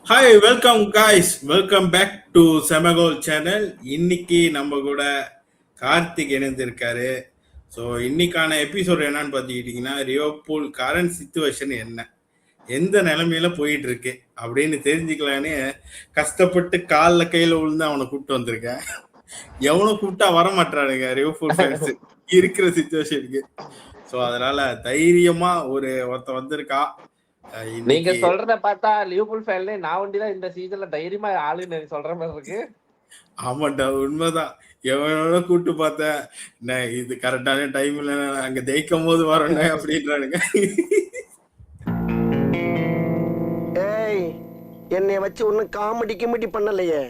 Hi welcome guys, welcome back to செமகோல் channel. இன்னைக்கு நம்ம கூட கார்த்திக் இணைந்திருக்காரு. ஸோ இன்னைக்கான எபிசோட் என்னன்னு பார்த்துக்கிட்டிங்கன்னா, லிவர்பூல் கரண்ட் சிச்சுவேஷன் என்ன, எந்த நிலைமையில போயிட்டு இருக்கு அப்படின்னு தெரிஞ்சுக்கலான்னு கஷ்டப்பட்டு காலில் கையில் விழுந்து அவனை கூப்பிட்டு வந்திருக்கேன். எவனை கூப்பிட்டா வர மாட்டானுங்க லிவர்பூல் ஃபேன்ஸ் இருக்கிற சிச்சுவேஷனுக்கு. ஸோ அதனால தைரியமா ஒருத்தன் வந்திருக்கா. நீங்க சொல்றத பார்த்தா லிவர்பூல் ஃபேன்ல நான் ஒண்டிதான் இந்த சீசன்ல தைரியமா ஆளுன்னு சொல்ற மாதிரி இருக்கு. ஆமாண்டா, உண்மைதான். எவனோட கூட்டு பார்த்தேன், நான் இது கரெக்டான டைம்ல அங்க ஜெயிக்கும் போது வரேன் அப்படின்றானுங்க. ஏய், என்னை வச்சு ஒன்னும் காமெடி கிமெடி பண்ணலையே.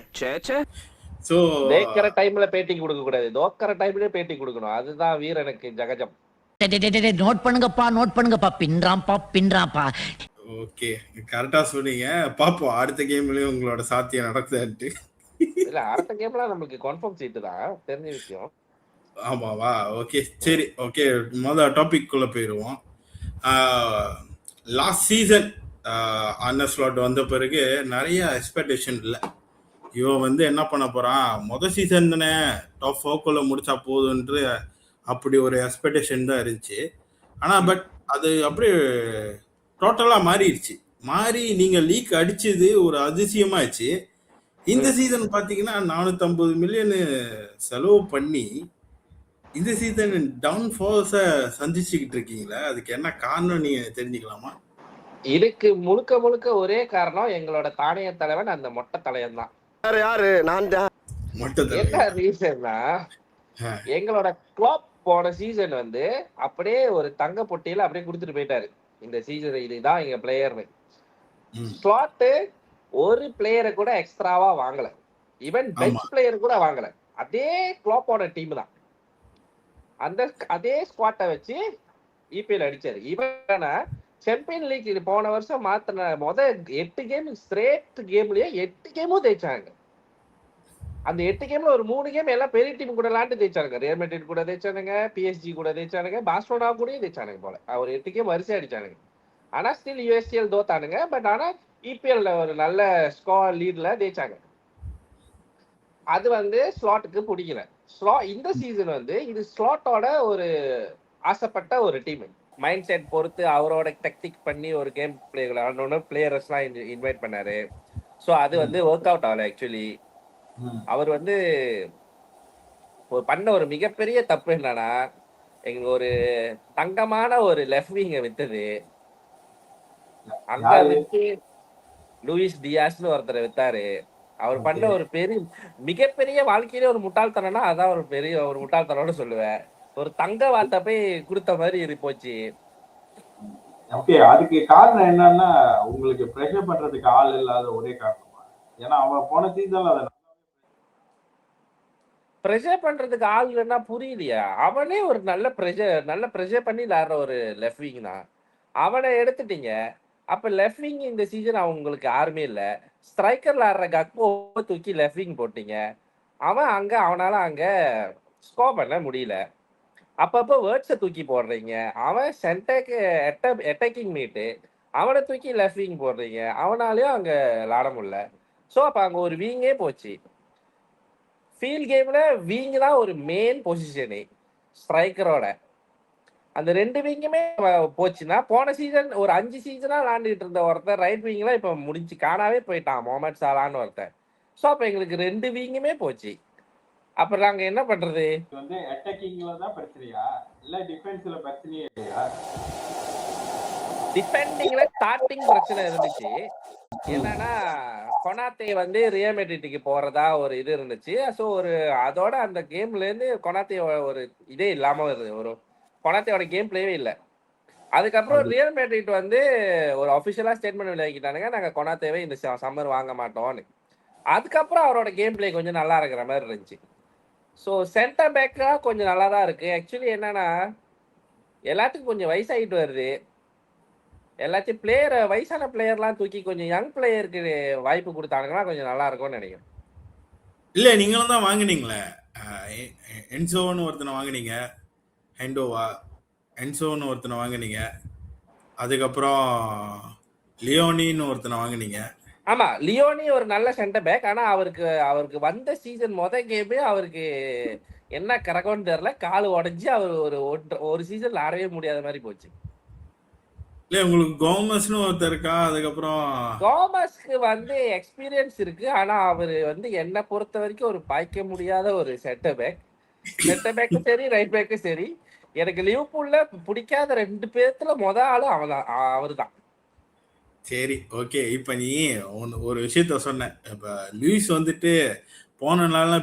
சோ ஜெயிக்கிற டைம்ல பேட்டி கொடுக்க கூடாது, தோக்கிற டைம்லயே பேட்டி கொடுக்கணும். அதுதான் வீரனுக்கு ஜகஜம். நோட் பண்ணுங்கப்பா, பின்றாம்பா. ஓகே, கரெக்டா சொன்னீங்க. பாப்போம் அடுத்த கேம்லயும் உங்களோட சாத்தியம் நடக்குதான்ட்டு. இல்ல, அடுத்த கேம்ல நமக்கு கன்ஃபார்ம் சீட்டு தான், தெரிஞ்ச விஷயம். ஆமாவா? ஓகே, சரி. ஓகே, முதல் டாபிக் குள்ள போயிருவோம். லாஸ்ட் சீசன் அன்னஸ்லாட் வந்த பிறகு நிறைய எக்ஸ்பெக்டேஷன் இல்லை. இவன் என்ன பண்ண போறான், மொதல் சீசன் தானே டாப் 4 முடிச்சா போதுன்ற அப்படி ஒரு எக்ஸ்பெக்டேஷன் தான் இருந்துச்சு. ஆனால் பட் அது அப்படியே டோட்டலாக மாறிடுச்சு. மாறி நீங்கள் லீக் அடிச்சது ஒரு அதிசயமாச்சு. இந்த சீசன் பார்த்தீங்கன்னா 450 மில்லியன் செலவு பண்ணி இந்த சீசன் டவுன்ஃபால்ஸை சந்திச்சுக்கிட்டு இருக்கீங்களா? அதுக்கு என்ன காரணம் நீங்கள் தெரிஞ்சுக்கலாமா? இதுக்கு முழுக்க முழுக்க ஒரே காரணம் எங்களோட தானிய தலைவன் அந்த மொட்டை தலைவன் தான். யாரு? நான் தான். மொட்டை என்ன ரீசன்னா, எங்களோட கிளாப் போன சீசன் அப்படியே ஒரு தங்க பொட்டியில அப்படியே கொடுத்துட்டு போயிட்டாரு. இந்த சீசன் இதுதான் எங்க பிளேயர்னு. ஸ்லாட்டு ஒரு பிளேயரை கூட எக்ஸ்ட்ராவா வாங்கல, ஈவன் பெஞ்ச் பிளேயர் கூட வாங்கல. அதே கிளாப்போட டீம் தான், அதே ஸ்குவாட்டை வச்சு இபிஎல் அடிச்சாரு. இவன் சாம்பியன் லீக் போன வருஷம் மாத்தின 8 கேம் ஸ்ட்ரேட் கேம்லயே 8 கேமும் ஜெயிச்சாங்க. அந்த 8 கேம்ல ஒரு 3 கேம் எல்லாம் பெரிய டீம் கூட விளாண்டு ஜெயிச்சானுங்க. ரியல் மேட்ரிட் கூட ஜெயிச்சானுங்க, பிஎஸ்ஜி கூட ஜெயிச்சானுங்க, பார்சலோனா கூட ஜெயிச்சானுங்க போல. ஒரு 8 கேம் வரிசை அடிச்சானுங்க. ஆனா ஸ்டில் யூஎஸ்எல் தோத்தானுங்க. பட் ஆனா இபிஎல்ல ஒரு நல்ல ஸ்கோர் லீட்ல ஜெயிச்சாங்க. அது ஸ்லாட்டுக்கு பிடிக்கல. இந்த சீசன் இது ஸ்லாட்டோட ஒரு ஆசைப்பட்ட ஒரு டீம். மைண்ட் செட் பொறுத்து அவரோட டெக்டிக் பண்ணி ஒரு கேம் பிளே விளையாடணும்னு பிளேயர்ஸ்லாம் இன்வைட் பண்ணாரு. ஸோ அது ஒர்க் அவுட் ஆகல. ஆக்சுவலி அவர் பண்ண ஒரு மிகப்பெரிய தப்பு என்னன்னா, எங்க ஒரு தங்கமான ஒரு லெஃப்ட் விங்க வித்தது. அங்க வித்து லூயிஸ் டியாஸ்னு ஒருத்தரை வித்தாரு. அவர் பண்ண ஒரு மிகப்பெரிய வாழ்க்கையில ஒரு முட்டாள்தனம்னா அதான் ஒரு பெரிய ஒரு முட்டாள்தனம்னு சொல்லுவேன். ஒரு தங்க வார்த்தை போய் கொடுத்த மாதிரி போச்சு. ஓகே, அதுக்கு காரணம் என்னன்னா, உங்களுக்கு ப்ரெஷர் பண்றதுக்கு ஆள் இல்லாத ஒரே காரணமா? ஏன்னா அவன் போன சீசன்ல அதை ப்ரெஷர் பண்றதுக்கு ஆள் இல்லைன்னா புரியலையா? அவனே ஒரு நல்ல ப்ரெஷர் பண்ணி விளையாடுற ஒரு லெஃப்ட் விங் தான். அவனை எடுத்துட்டீங்க. அப்ப லெஃப்ட் விங் இந்த சீசன் அவங்களுக்கு யாருமே இல்லை. ஸ்ட்ரைக்கர் விளையாடுற கக்போ தூக்கி லெஃப்ட் விங் போட்டீங்க. அவனால அங்க ஸ்கோர் பண்ண முடியல. அப்பப்போ வேர்ட்ஸை தூக்கி போடுறீங்க. அவன் சென்டருக்கு அட்டாக்கிங் மீட்டு, அவனை தூக்கி லெஃப்ட் விங் போடுறீங்க. அவனாலையும் அங்க விளாட முடியல. ஸோ அப்ப அங்க ஒரு வீங்கே போச்சு. ஃபீல்ட் கேம்ல வீங் தான் ஒரு மெயின் பொசிஷனு ஸ்ட்ரைக்கரோட. அந்த 2 வீங்குமே போச்சுன்னா, போன சீசன் ஒரு 5 சீசனா விளாண்டுட்டு இருந்த ஒருத்தர் ரைட் வீங்லாம் இப்ப முடிஞ்சு காணாவே போயிட்டான், முகமது சாலான்னு ஒருத்தர். ஸோ அப்ப எங்களுக்கு 2 வீங்குமே போச்சு. அப்ப நாங்க என்ன பண்றது? அட்டாக்கிங்ல தான் பிரச்சனையா இல்ல டிஃபென்ஸ்ல பிரச்சனையே இல்லையா? டிஃபெண்டிங்ல ஸ்டார்டிங் பிரச்சனை இருந்துச்சு. என்னன்னா, கொனாத்தே ரியல் மேட்ரிட்டுக்கு போறதா ஒரு இது இருந்துச்சு. ஸோ அதோட அந்த கேம்ல இருந்து கொனாத்தே ஒரு இதே இல்லாம வருது. ஒரு கொனாத்தேயோட கேம் பிளேவே இல்லை. அதுக்கப்புறம் ரியல் மேட்ரிட் ஒரு அஃபிஷியலா ஸ்டேட்மெண்ட் விளையாக்கிட்டானுங்க, நாங்க கொனாத்தேவை இந்த சம்மர் வாங்க மாட்டோம்னு. அதுக்கப்புறம் அவரோட கேம் பிளே கொஞ்சம் நல்லா இருக்கிற மாதிரி இருந்துச்சு. ஸோ சென்டர் பேக்கா கொஞ்சம் நல்லா தான் இருக்கு. ஆக்சுவலி என்னன்னா, எல்லாத்துக்கும் கொஞ்சம் வயசாகிட்டு வருது. எல்லாத்தையும் வயசான பிளேயர்லாம் தூக்கி கொஞ்சம் யங் பிளேயருக்கு வாய்ப்பு கொடுத்தாங்கன்னா கொஞ்சம் நல்லா இருக்கும்னு நினைக்கிறேன். இல்லை, நீங்களும் தான் வாங்கினீங்களே, என்சோன்னு ஒருத்தனை வாங்கினீங்க, என்சோன்னு ஒருத்தனை வாங்கினீங்க, அதுக்கப்புறம் லியோனின்னு ஒருத்தனை வாங்கினீங்க. ஆமா, லியோனி ஒரு நல்ல சென்டர் பேக். ஆனா அவருக்கு வந்த சீசன் கேமே அவருக்கு என்ன கரகம்னு தெரியல. கால் உடைஞ்சு அவர் ஒரு சீசன்ல ஆடவே முடியாத மாதிரி போச்சு. இல்ல உங்களுக்கு கோமஸ்னு ஒருத்தர் இருக்கா, அதுக்கப்புறம் கோமஸ்க்கு எக்ஸ்பீரியன்ஸ் இருக்கு. ஆனா அவரு என்ன பொறுத்த வரைக்கும் ஒரு பாய்க்க முடியாத ஒரு சென்டர் பேக். சென்டர் பேக்கும் சரி, ரைட் பேக்கும் சரி. எனக்கு லிவர்பூல்ல பிடிக்காத 2 பேர்த்துல ஆளு அவர்தான். சரி ஓகே. இப்ப நீ ஒரு விஷயத்த சொன்ன. இப்ப லூயிஸ் வந்துட்டு போன நாள்ல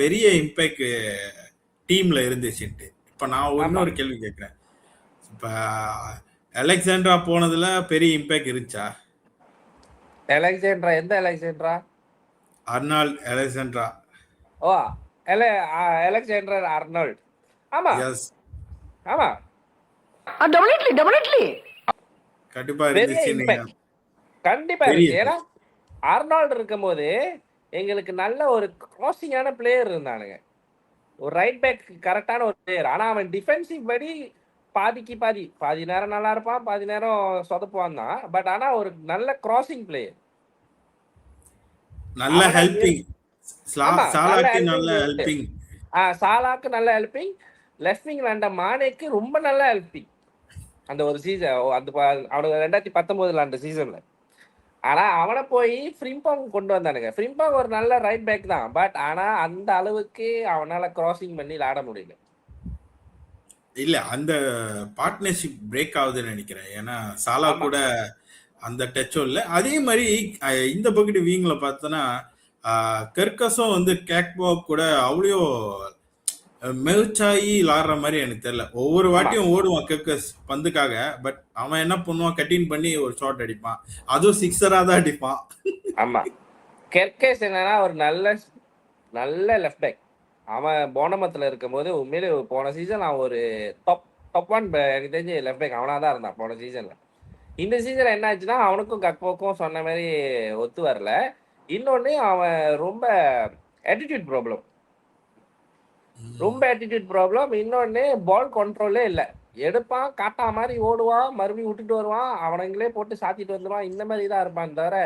பெரிய இம்பேக்ட் டீம்ல இருந்துச்சுன்ட்டு. இப்ப நான் ஆமா, இன்னொரு கேள்வி கேட்கிறேன். இப்ப அலெக்சாண்ட்ரா போனதுல பெரிய இம்பேக்ட் இருந்துச்சா? அலெக்சாண்ட்ரா எந்த அலெக்சாண்ட்ரா? Arnold Alexandra. ஓ, அலெக்சாண்டர் ஆர்னால்ட். ஆமா, எஸ். ஆமா, டெபினெட்லி கண்டிப்பா பெரிய இருந்துச்சு. நீங்க இம்பாக்ட் கண்டிப்பா பெரிய இருந்துச்சு. ஏன்னா ஆர்னால்டு இருக்கும்போது எங்களுக்கு நல்ல ஒரு கிராசிங்கான பிளேயர் இருந்தானுங்க. ஒரு ரைட் பேக் கரெக்டான ஒரு பிளேயர். ஆனா அவன் டிஃபென்சிவ் படி பாதிக்கு பாதி நேரம் நல்லா இருப்பான், பாதி நேரம் சொதப்புவான் தான். பட் ஆனா ஒரு நல்ல கிராசிங் பிளேயர். நல்ல அவனை ஹெல்பிங். ஆமா, நல்ல சாலாக்கு நல்ல ஹெல்பிங். ஹெல்பிங். சாலாக்கு நல்ல ஹெல்பிங். லெஃப்ட் விங்ல அந்த மானேக்கு ரொம்ப நல்ல ஹெல்பிங். அந்த ஒரு சீசன் அவனுக்கு 2019 அந்த சீசன்ல. ஆனா அவனை போய் ஃப்ரிம்பாங் கொண்டு வந்தானுங்க. ஃப்ரிம்பாங் ஒரு நல்ல ரைட் பேக் தான். பட் ஆனா அந்த அளவுக்கு அவனால கிராசிங் பண்ணி விளையாட முடியல. இல்ல அந்த பார்ட்னர்ஷிப் பிரேக் ஆகுதுன்னு நினைக்கிறேன். ஏன்னா சாலா ஆமா, கூட அந்த டச்சும் இல்லை. அதே மாதிரி இந்த பக்கெட் வீங்ல பார்த்தோன்னா கெர்கஸும் கேக்பாக் கூட அவ்வளோ மெர்ச்சாயி விளாடுற மாதிரி எனக்கு தெரியல. ஒவ்வொரு ஆமா, வாட்டியும் ஓடுவான் கெர்கஸ் பந்துக்காக. பட் அவன் என்ன பண்ணுவான், கட்டின் பண்ணி ஒரு ஷாட் அடிப்பான். அதுவும் சிக்ஸரா தான் அடிப்பான். ஆமா. கெர்கேஸ் என்னன்னா ஒரு நல்ல நல்ல லெஃப்ட் பேக். அவன் போனமத்துல இருக்கும்போது உண்மையிலே போன சீசன் அவன் ஒரு டாப் 1 எனக்கு தெரிஞ்சு லெஃப்ட் பேக் அவனா தான் இருந்தான் போன சீசன்ல. இந்த சீசன் என்ன ஆச்சுன்னா அவனுக்கும் கக்போக்கும் சொன்ன மாதிரி ஒத்து வரல. இன்னொன்னு அவன் ரொம்ப ஆட்டிடியூட் ப்ராப்ளம். ரொம்ப ஆட்டிடியூட் ப்ராப்ளம். இன்னொன்னு பால் கண்ட்ரோலே இல்லை. எடுப்பான், காட்டா மாதிரி ஓடுவான், மறுபடியும் விட்டுட்டு வருவான், அவனுங்களே போட்டு சாத்திட்டு வந்துடுவான். இந்த மாதிரி தான் இருப்பான் தவிர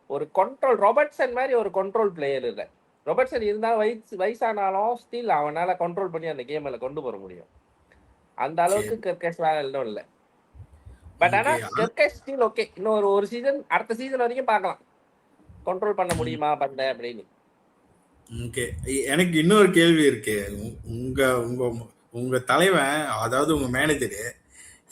ஒரு கண்ட்ரோல் ராபர்ட்சன் மாதிரி ஒரு கண்ட்ரோல் பிளேயர் இல்லை. ராபர்ட்சன் இருந்தாலும் வயசானாலும் ஸ்டில் அவனால கண்ட்ரோல் பண்ணி அந்த கேம்ல கொண்டு போற முடியும். அந்த அளவுக்கு சரி கெர்கஸ் இன்னும் இல்லை. பட் ஆனா ஓகே. கெர்கஸ் still okay. இன்னும் ஒரு சீசன், அடுத்த சீசன் வரைக்கும் பார்க்கலாம் கண்ட்ரோல் பண்ண முடியுமா பண்ண அப்படின்னு. ஓகே. எனக்கு இன்னொரு கேள்வி இருக்கு. உங்க உங்க உங்க தலைவன், அதாவது உங்க மேனேஜரு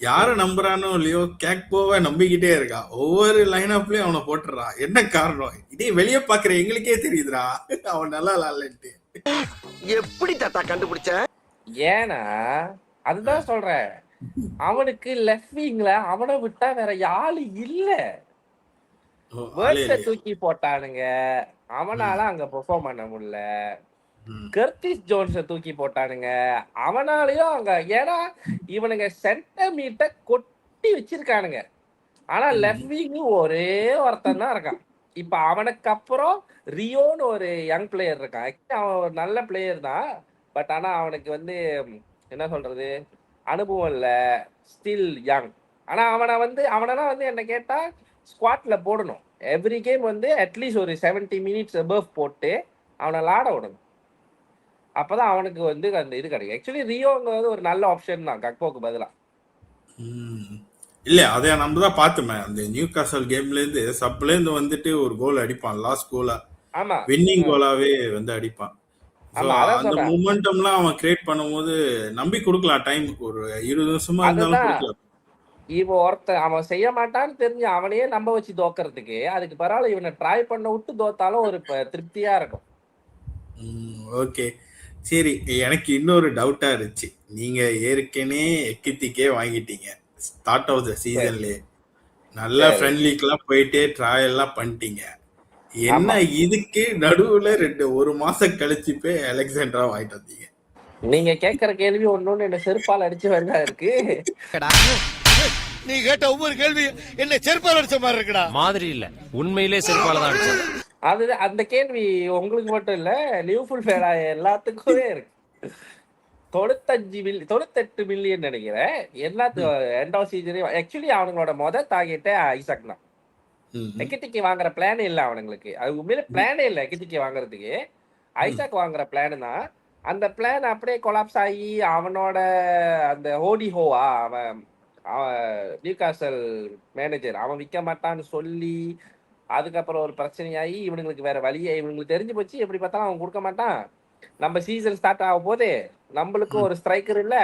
யார ம். நம்புறானோ இல்லையோ, கேக்போவை நம்பிக்கிட்டே இருக்கான். ஒவ்வொரு லைன் அப்லயும் அவனை போட்டுறான். என்ன காரணம்? இதே வெளியே பாக்குற எங்களுக்கே தெரியுதுடா அவன் நல்லா இல்லன்ட்டு. எப்படி தாத்தா கண்டுபிடிச்ச? ஏன்னா அதுதான் சொல்றேன். அவனுக்கு லெஃப்ட் விங்ல அவனை விட்டா வேற யாரு இல்ல. ஓ, ஆளே வேர்ட்ஸ இல்லையா? தூக்கி போட்டானுங்க. அவனால ம், அங்க பெர்ஃபார்ம் பண்ண முடியல. ம், கர்டிஸ் ஜோன்ஸ தூக்கி போட்டானுங்க. அவனாலயும் அங்க ஏன்னா இவனுங்க சென்டமீட்டர் கொட்டி வச்சிருக்கானுங்க. ஆனா லெஃப்ட் ம், விங் ஒரே ஒருத்தன் தான் இருக்கான். இப்ப அவனுக்கு அப்புறம் ரியோன்னு ஒரு யங் பிளேயர் இருக்கான். Actually அவன் ஒரு நல்ல பிளேயர் தான். பட் ஆனா அவனுக்கு என்ன சொல்றது, அனுபவம் இல்ல. Still young. ஆனா அவனெல்லாம் என்ன கேட்டா ஸ்குவாட்ல போடணும். எவ்ரி கேம் அட்லீஸ்ட் ஒரு 70 மினிட்ஸ் அபவ் போட்டு அவனை விளாட விடணும். அப்பதான் அவனுக்கு அந்த இது கிடைக்கும். ஆக்சுவலி ரியோங்கிறது ஒரு நல்ல ஆப்ஷன் தான் கக்போக்கு பதிலா. ம். இல்ல அதை நம்ம தான் பார்த்தோமே. அந்த நியூ காசல் கேம்ல இருந்து சப்ல இருந்து வந்துட்டு ஒரு கோல் அடிப்பான். லாஸ்ட் கோலா ஆமா, வின்னிங் கோலாவே அடிப்பான். ஸோ ஆமா, அதான் அந்த சொல்றேன். மூமெண்டம்லாம் அவன் கிரியேட் பண்ணும்போது நம்பி கொடுக்கலாம். டைம் ஒரு 20 நிமிஷமா இருந்தாலும் அதுதான் கொடுக்கலாம். அவன் செய்ய மாட்டான்னு தெரிஞ்சு அவனையே நம்ப வச்சு தோக்கறதுக்கு அதுக்கு பரவாயில்ல இவனை ட்ரை பண்ண விட்டு தோத்தாலும் ஒரு திருப்தியா இருக்கும். ஓகே. சரி, எனக்கு இன்னொரு டவுட்டா இருந்துச்சு. நீங்க ஏற்கனவே எக்கித்திக்கே வாங்கிட்டீங்க ஸ்டார்ட் ஆஃப் த சரி, சீசன்லயே. நல்ல சரி. ஃப்ரெண்ட்லிக்கெல்லாம் போயிட்டே ட்ராயல் எல்லாம் பண்ணிட்டீங்க. என்ன ஆமா, இதுக்கு நடுவுல ஒரு மாசம் கழிச்சு போய் அலெக்சாண்ட்ரா வாங்கிட்டு வந்தீங்க? நீங்க கேக்குற கேள்வி ஒண்ணு என்ன செருப்பால் அடிச்ச வேண்டாம் இருக்கு. நீ கேட்ட ஒவ்வொரு கேள்வி என்ன செருப்பால் அடிச்ச மாதிரி இருக்குடா. மாதிரி இல்ல, உண்மையிலே செருப்பால தான் அடிச்சேன். அந்த கேள்வி உங்களுக்கு மட்டும் இல்ல, லிவர்பூல் ஃபேன் எல்லாத்துக்குமே இருக்கு. 98 மில்லியன் நினைக்கிறேன். எல்லாத்துக்கும் எண்ட் ஆஃப் சீசனே. ஆக்சுவலி அவங்களோட டார்கெட்டே ஐசாக் தான். எக்கிட்டிக்கு வாங்குற பிளானே இல்ல அவனுங்களுக்கு. அது உண்மையிலே பிளானே இல்ல எக்கிட்டிக்கு வாங்குறதுக்கு. ஐசாக் வாங்குற பிளான் தான். அந்த பிளான் அப்படியே கொலாப்ஸ் ஆகி அவனோட அந்த ஹோடி ஹோவா அவன் நியூகாசல் மேனேஜர் அவன் விற்க மாட்டான்னு சொல்லி அதுக்கப்புறம் ஒரு பிரச்சனையாகி இவனுங்களுக்கு வேற வழியே இவனுங்களுக்கு தெரிஞ்சு போச்சு. எப்படி பார்த்தாலும் அவன் கொடுக்க மாட்டான். நம்ம சீசன் ஸ்டார்ட் ஆகும் போது நம்மளுக்கும் ஒரு ஸ்ட்ரைக்கர் இல்ல,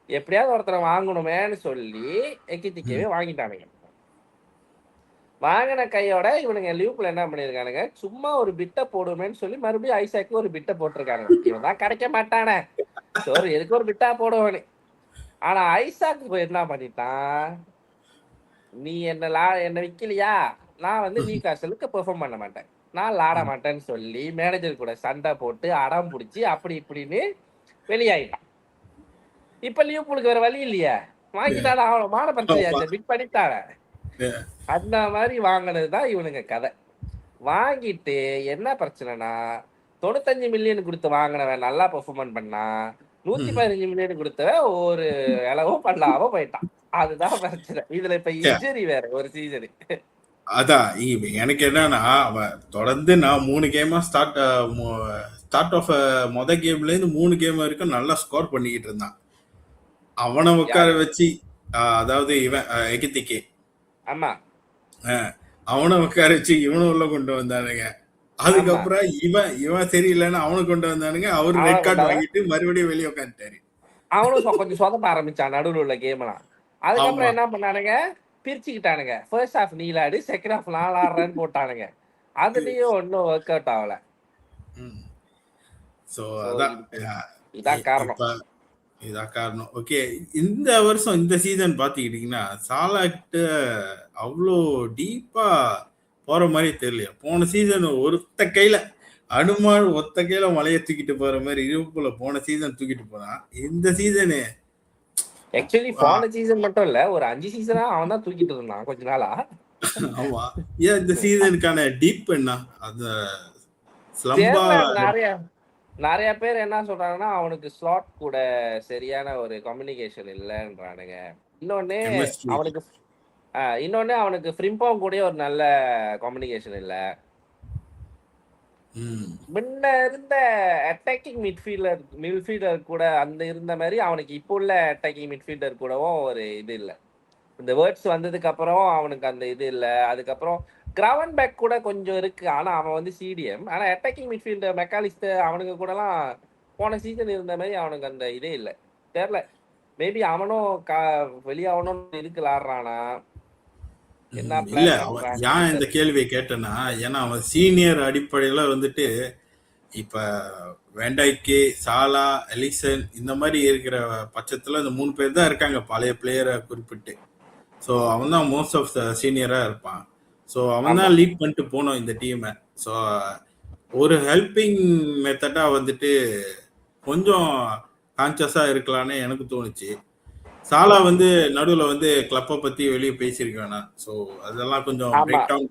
எப்படியாவது ஒருத்தனை வாங்கணுமேன்னு சொல்லி எக்கிட்டிக்கவே வாங்கிட்டானுங்க. வாங்கின கையோட இவனுங்க லிவ்குள்ள என்ன பண்ணிருக்கானுங்க, சும்மா ஒரு பிட்டை போடுவேன்னு சொல்லி மறுபடியும் ஐசாக்கு ஒரு பிட்டை போட்டிருக்காங்க. இவன் தான் கிடைக்க மாட்டானே, சோறு எதுக்கு ஒரு பிட்டா போடுவானு. ஆனா ஐசாக்கு என்ன பண்ணிட்டான், நீ என்ன விக்கலையா, நான் வந்து நியூகாசலுக்கு பெர்ஃபார்ம் பண்ண மாட்டேன், நான் விளாட மாட்டேன்னு சொல்லி மேனேஜர் கூட சண்டை போட்டு அடம் பிடிச்சி அப்படி இப்படின்னு வெளியாயிட்டான். இப்ப லிவர்பூலுக்கு வேற வழி இல்லையா, வாங்கிட்டான அவன் மான பிரச்சனையாச்சு, பிட் பண்ணிட்டான. அந்த மாதிரி வாங்கினதுதான் இவனுங்க கதை. வாங்கிட்டு என்ன பிரச்சனைனா, 95 மில்லியன் கொடுத்து வாங்கினவன் நல்லா பெர்ஃபார்மன்ஸ் பண்ணா, 115 மில்லியன் கொடுத்தவன் ஒரு அளவோ பண்ணாம போயிட்டான். அதுதான் பிரச்சனை. இதுல இப்ப இன்ஜரி வேற ஒரு சீசனு. அதான் எனக்கு என்னன்னா, அவன் தொடர்ந்து நான் 3 கேமா ஸ்டார்ட் ஆஃப் மொத கேம்ல இருந்து 3 கேம் வரைக்கும் நல்லா ஸ்கோர் பண்ணிக்கிட்டு இருந்தான். அவனை உட்கார வச்சு அதாவது இவன் எகித்திக்கே, ஆமா அவனை உட்கார வச்சு இவனும் உள்ள கொண்டு வந்தானுங்க. அதுக்கப்புறம் இவன் சரியில்லைன்னு அவனு கொண்டு வந்தானுங்க. அவரு ரெட் கார்டு வாங்கிட்டு மறுபடியும் வெளியே உட்காந்துட்டாரு. அவனும் கொஞ்சம் சொதப்ப ஆரம்பிச்சான் நடுவில் உள்ள கேம்லாம். அதுக்கப்புறம் என்ன பண்ணானுங்க, பிரிச்சுக்கிட்டானுங்க. ஃபர்ஸ்ட் ஹாஃப் நீலாடு, செகண்ட் ஹாஃப் 4 ரன் போட்டானுங்க. அதுலயும் ஒன்னும் ஒர்க் அவுட் ஆகல. சோ அதான் இதான் காரணம். இதான் காரணம். ஓகே, இந்த வருஷம் இந்த சீசன் பாத்துக்கிட்டீங்கன்னா சாலா கிட்ட அவ்வளோ டீப்பா போற மாதிரி தெரியலையா. போன சீசன் ஒத்த கையில அனுமான் ஒத்த கையில மலையை தூக்கிட்டு போற மாதிரி லிவர்பூல போன சீசன் தூக்கிட்டு போனான். இந்த சீசனு ஆக்சுவலி போன சீசன் மட்டும் இல்ல, ஒரு 5 சீசனா அவன் தான் தூக்கிட்டு இருந்தான் கொஞ்ச நாளா. ஆமா, ஏன் இந்த சீசனுக்கான டீப் என்ன அந்த ஸ்லம்பா நிறைய பேர் என்ன சொல்றாங்கன்னா, அவனுக்கு ஸ்லாட் கூட சரியான ஒரு கம்யூனிகேஷன் இல்லைன்றானுங்க. இன்னொன்னு அவனுக்கு ஃப்ரிம்பாங் கூட ஒரு நல்ல கம்யூனிகேஷன் இல்ல. முன்ன இருந்த அட்டாக்கிங் மிட்ஃபீல்டர் கூட அந்த இருந்த மாதிரி அவனுக்கு இப்போ உள்ள அட்டாக்கிங் மிட்ஃபீல்டர் கூடவும் ஒரு இது இல்லை. இந்த வேர்ட்ஸ் வந்ததுக்கு அப்புறம் அவனுக்கு அந்த இது இல்லை. அதுக்கப்புறம் கிராவன் பேக் கூட கொஞ்சம் இருக்கு, ஆனா அவன் வந்து சிடிஎம். ஆனா அட்டாக்கிங் மிட்ஃபீல்டர் மெக்காலிஸ்ட் அவனுக்கு கூடலாம் போன சீசன் இருந்த மாதிரி அவனுக்கு அந்த இதே இல்லை. தெரியல, மேபி அவனும் வெளியாகணும்னு இருக்கு விளாடுறானா என்ன இல்ல. ஏன் இந்த கேள்வியை கேட்டேன்னா, ஏன்னா அவன் சீனியர் அடிப்படையில வந்துட்டு இப்ப வேண்டாய்க்கு, சாலா, எலிசன் இந்த மாதிரி இருக்கிற பட்சத்துல இந்த 3 பேர் தான் இருக்காங்க பழைய பிளேயரை குறிப்பிட்டு. ஸோ அவன் தான் மோஸ்ட் ஆஃப் த சீனியரா இருப்பான். ஸோ அவன் தான் லீட் பண்ணிட்டு போனோம் இந்த டீமை. ஸோ ஒரு ஹெல்பிங் மெத்தடா வந்துட்டு கொஞ்சம் கான்சியஸா இருக்கலான்னு எனக்கு தோணுச்சு. சாலா வந்து நடுவுல வந்து கிளப்பை பத்தி வெளியே பேசியிருக்கானா. ஸோ அதெல்லாம் கொஞ்சம் பிரேக் டவுன்.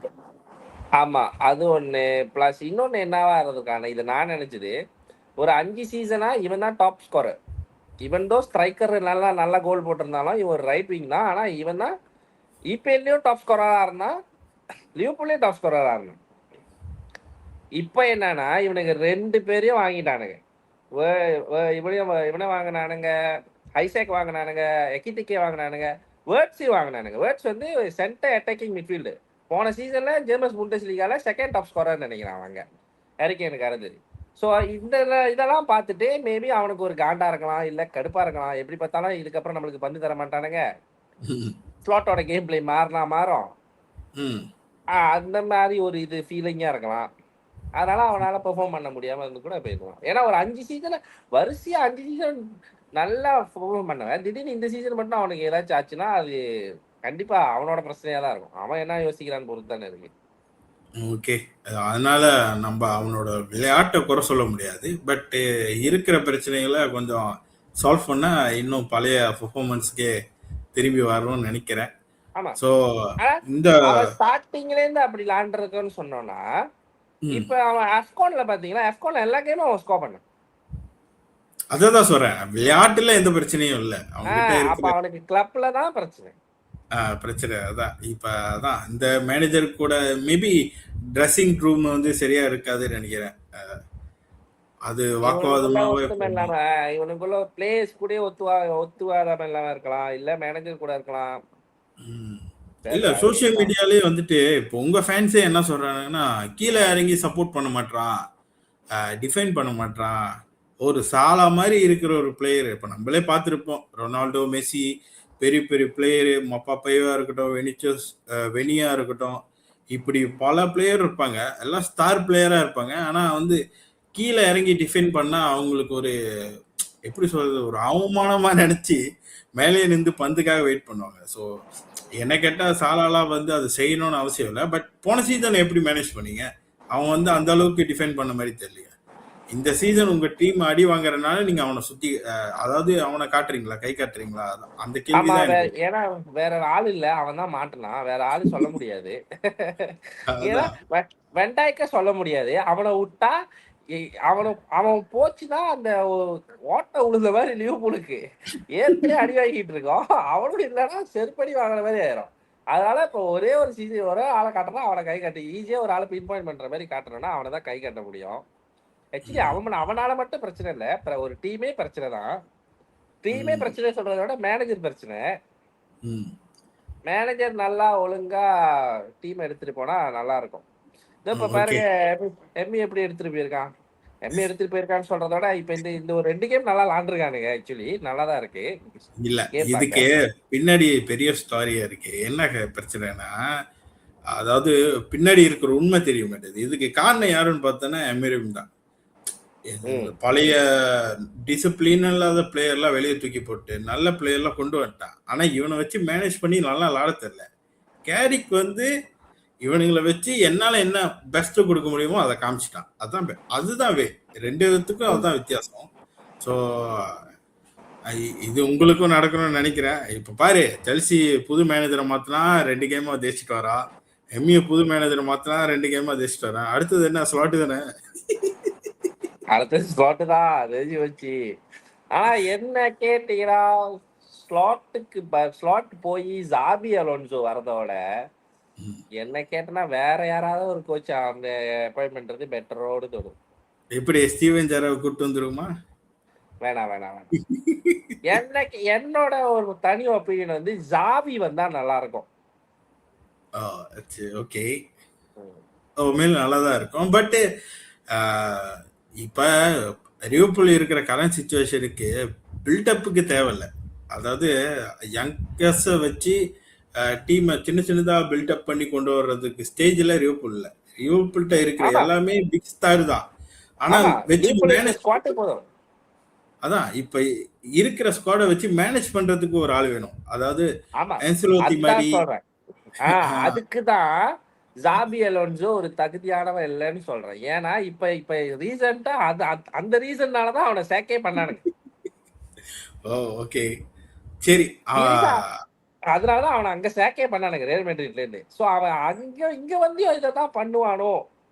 ஆமா, அது ஒண்ணு. பிளஸ் இன்னொன்னு என்னவா இருந்திருக்கான, இது நான் நினைச்சது, ஒரு 5 சீசனா இவன் தான் டாப் ஸ்கோரர். இவன் தோ ஸ்ட்ரைக்கர் நல்லா கோல் போட்டிருந்தாலும் இவன் ரைட் விங் தான். ஆனா இவன் தான் இபிஎல்லையும் டாப் ஸ்கோரரா இருந்தான், லிவர்பூல்லையும் டாப் ஸ்கோரரா இருந்தான். இப்ப என்னன்னா இவனுக்கு 2 பேரையும் வாங்கிட்டானுங்க. இவனே வாங்கினானுங்க, ஐசாக் வாங்கினானுங்க, எக்கிட்டிக்கே வாங்கினானுங்க, வேர்ட்ஸையும் வாங்கினானுங்க. வேர்ட்ஸ் வந்து சென்டர் அட்டாக்கிங் மிட்ஃபீல்டு. போன சீசன்ல ஜேர்மஸ் புண்டஸ்லீகால செகண்ட் டாப் ஸ்கோரர் நினைக்கிறான் அவங்க, ஹரிகேனுக்கு அறிஞ்சது. ஸோ இதெல்லாம் பார்த்துட்டு மேபி அவனுக்கு ஒரு காண்டா இருக்கலாம், இல்லை கடுப்பா இருக்கலாம். எப்படி பார்த்தாலும் இதுக்கப்புறம் நம்மளுக்கு பந்து தர மாட்டானுங்க, ஸ்லாட்டோட கேம் பிளே மாறும், அந்த மாதிரி ஒரு இது ஃபீலிங்கா இருக்கலாம். அதனால அவனால பெர்ஃபார்ம் பண்ண முடியாம இருந்து கூட போயிருக்கலாம். ஏன்னா ஒரு 5 சீசன் வரிசையா 5 சீசன் நல்லா பெர்ஃபார்ம் பண்ணுவேன். திடீர்னு இந்த சீசன் மட்டும் அவனுக்கு ஏதாச்சும் ஆச்சுன்னா அது கண்டிப்பா அவனோட பிரச்சனையா தான் இருக்கும். அவன் என்ன யோசிக்கிறான்னு பொறுத்து தானே இருக்கு. ஓகே, அதனால நம்ம அவனோட விளையாட்டை குறை சொல்ல முடியாது. பட் இருக்கிற பிரச்சனைகளை கொஞ்சம் சால்வ் பண்ணா இன்னும் பழைய பெர்ஃபார்மன்ஸ்க்கே திரும்பி வரணும்னு நினைக்கிறேன். ஆமா, ஸோ இந்த ஸ்டார்டிங்ல இருந்து அப்படி விளாண்டுருக்குன்னு சொன்னோம்னா, இப்ப அவன் அஃப்கான்ல பாத்தீங்கன்னா அஃப்கான்ல எல்லா கேமும் அவன் ஸ்கோர் பண்ணான். அதான் சொல்றேன், விளையாட்டுல எந்த பிரச்சனையும் இல்லை. அப்ப அவனுக்கு கிளப்ல தான் பிரச்சனை. பிரச்சனை அதான். இப்ப அதான் இந்த மேனேஜர் கூட மேபி ட்ரெஸ்ஸிங் ரூம் வந்து சரியா இருக்காதுன்னு நினைக்கிறேன். அது இவனுக்குள்ள வாக்குவாதமாவே ஒத்துமை போகும். இல்லாம இவனுக்குள்ள பிளேயர்ஸ் கூட ஒத்து வராம இல்லாம இருக்கலாம், இல்ல மேனேஜர் கூட இருக்கலாம். ம். இல்ல தெரியல, அது சோசியல் என்ன. மீடியாலயே வந்துட்டு இப்போ உங்க ஃபேன்ஸே என்ன சொல்றாங்கன்னா, கீழே இறங்கி சப்போர்ட் பண்ண மாட்றான், டிஃபைன் பண்ண மாட்றான். ஒரு சாலா மாதிரி இருக்கிற ஒரு பிளேயர் இப்போ நம்மளே பார்த்துருப்போம். ரொனால்டோ, மெஸ்ஸி, பெரிய பெரிய பிளேயரு, மப்பாப்பையா இருக்கட்டும், வெனியா இருக்கட்டும், இப்படி பல பிளேயர் இருப்பாங்க. எல்லாம் ஸ்டார் பிளேயரா இருப்பாங்க. ஆனா வந்து கீழே இறங்கி டிஃபைன் பண்ணா அவங்களுக்கு ஒரு எப்படி சொல்றது, ஒரு அவமானமா நினைச்சு மேலே நின்று பந்துக்காக வெயிட் பண்ணுவாங்க. ஸோ என்ன கேட்டா சாலாலாம் வந்து அது செய்யணும்னு அவசியம் இல்லை. பட் போன சீசன் எப்படி மேனேஜ் பண்ணீங்க? அவன் வந்து அந்த அளவுக்கு டிஃபைன் பண்ண மாதிரி தெரியல. இந்த சீசன் உங்க டீம் அடி வாங்குறதுனால நீங்க அவனை சுத்தி அதாவது அவனை காட்டுறீங்களா, கை காட்டுறீங்களா? அந்த ஆமா, கேள்விதான் எனக்கு. ஏன்னா வேற ஆள் இல்ல, அவன் தான் மாட்டினான், வேற ஆளு சொல்ல முடியாது. ஏன்னா அதான். வெண்டாய்க்க சொல்ல முடியாது. அவனை விட்டா அவன் போச்சுன்னா அந்த ஓட்ட உழுந்த மாதிரி லிவர்பூலுக்கு ஏற்கனவே அடி வாங்கிட்டு இருக்கோம். அவனும் இல்லைன்னா செருப்படி வாங்குற மாதிரி ஆயிரும். அதனால இப்போ ஒரே ஒரு சீசன் ஒரே ஆளை காட்டுறா, அவனை கை காட்டு. ஈஸியா ஒரு ஆளை பின் பாயிண்ட் பண்ற மாதிரி காட்டணும்னா அவனை தான் கை காட்ட முடியும். ஆக்சுவலி அவனால மட்டும் பிரச்சனை இல்லை, ஒரு டீமே பிரச்சனை தான். டீமே ம். பிரச்சனை சொல்றதை விட மேனேஜர் பிரச்சனை. ம். மேனேஜர் நல்லா ஒழுங்கா டீம் எடுத்துட்டு போனா நல்லா இருக்கும். இப்ப ஓகே. பாருங்க, எம்மி எப்படி எடுத்துட்டு போயிருக்கான். எம்மி எடுத்துட்டு போயிருக்கான்னு சொல்றத விட இப்ப இந்த ஒரு 2 கேம் நல்லா விளாண்டுருக்கானுங்க. ஆக்சுவலி நல்லா தான் இருக்கு இல்ல கேம் இதுக்கு பார்க்க. பின்னாடி பெரிய ஸ்டாரியா இருக்கு. என்ன பிரச்சனைனா, அதாவது பின்னாடி இருக்கிற உண்மை தெரிய மாட்டேது. இதுக்கு காரணம் யாருன்னு பார்த்தோன்னா எமிரேம் தான். ம். பழைய டிசிப்ளின் இல்லாத பிளேயர்லாம் வெளியே தூக்கி போட்டு நல்ல பிளேயர்லாம் கொண்டு வந்துட்டான். ஆனா இவனை வச்சு மேனேஜ் பண்ணி நல்லா விளாட தெரியல. கேரிக் வந்து இவனுங்களை வச்சு என்னால என்ன பெஸ்ட் கொடுக்க முடியுமோ அதை காமிச்சிட்டான். அதுதான் ரெண்டு விதத்துக்கும் அதுதான் வித்தியாசம். ஸோ இது உங்களுக்கும் நடக்கணும்னு நினைக்கிறேன். இப்ப பாரு, செல்சி புது மேனேஜரை மாத்தினா 2 கேமா தேய்ச்சிட்டு வரா. எம்யூ புது மேனேஜரை மாத்தினா 2 கேமா தேய்ச்சிட்டு வரேன். அடுத்தது என்ன, ஸ்லாட்டு தானே? அடுத்த ஸ்லாட்டு தான் தெரிஞ்சு வச்சு. ஆனா என்ன கேட்டீங்கன்னா, ஸ்லாட் போய் ஜாபி அலோன்சோ வரதோட என்ன கேட்டனா வேற யாராவது ஒரு கோச் அந்த அப்பாயின்ட் பண்றது பெட்டரோடு தோணும். எப்படி ஸ்டீவன் ஜெராவை கூப்பிட்டு வந்துருமா? வேணாம். என்னோட ஒரு தனி ஒப்பீனியன் வந்து ஜாவி வந்தா நல்லா இருக்கும். ஓகே, மேல நல்லா தான் இருக்கும். பட் இப்ப லிவர்பூல் இருக்கிற கரண்ட் சிச்சுவேஷனுக்கு பில்டப்புக்கு தேவையில்லை. அதாவது யங்கர்ஸை வச்சு டீமை சின்ன சின்னதா பில்டப் பண்ணி கொண்டு வர்றதுக்கு ஸ்டேஜ்ல லிவர்பூல்ட்ட இருக்கிற எல்லாமே பிக் ஸ்டார் தான். ஆனா வச்சு மேனேஜ் போதும். அதான் இப்ப இருக்கிற ஸ்குவாடை வச்சு மேனேஜ் பண்றதுக்கு ஒரு ஆள் வேணும். அதாவது ஆன்செலோட்டி மாதிரி. அதுக்குதான் ஜாபி அலோன்சோ ஒரு தகுதியானவன் இல்லைன்னு சொல்றேன். ஏன்னா இப்ப ரீசெண்டா அந்த ரீசன்னாலதான் அவனை சேக்கே பண்ணானுங்க. ஓகே, சரி. அதனாலதான் அவனை அங்க சேக்கே பண்ணானுங்க ரியல் மேட்ரிட்ல இருந்து. சோ அவன் இங்க வந்து இதான் பண்ணுவானோ.